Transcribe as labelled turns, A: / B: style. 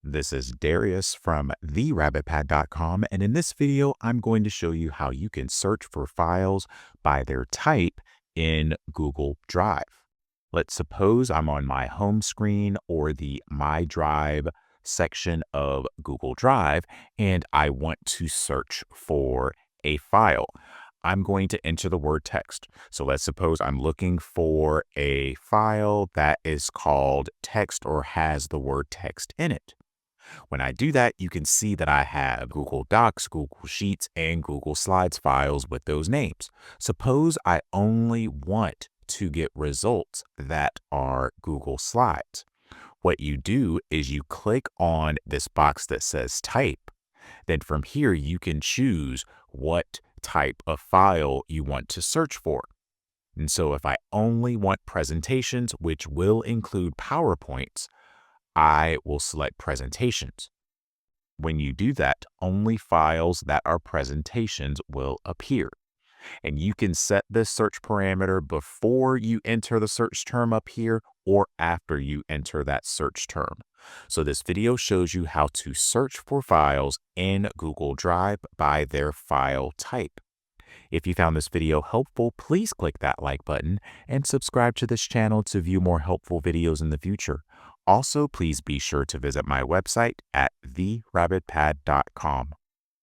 A: This is Darius from therabbitpad.com, and in this video, I'm going to show you how you can search for files by their type in Google Drive. Let's suppose I'm on my home screen or the My Drive section of Google Drive, and I want to search for a file. I'm going to enter the word text. So let's suppose I'm looking for a file that is called text or has the word text in it. When I do that, you can see that I have Google Docs, Google Sheets, and Google Slides files with those names. Suppose I only want to get results that are Google Slides. What you do is you click on this box that says type. Then from here, you can choose what type of file you want to search for. And so if I only want presentations, which will include PowerPoints, I will select presentations. When you do that, only files that are presentations will appear. And you can set this search parameter before you enter the search term up here or after you enter that search term. So this video shows you how to search for files in Google Drive by their file type. If you found this video helpful, please click that like button and subscribe to this channel to view more helpful videos in the future. Also, please be sure to visit my website at therabbitpad.com.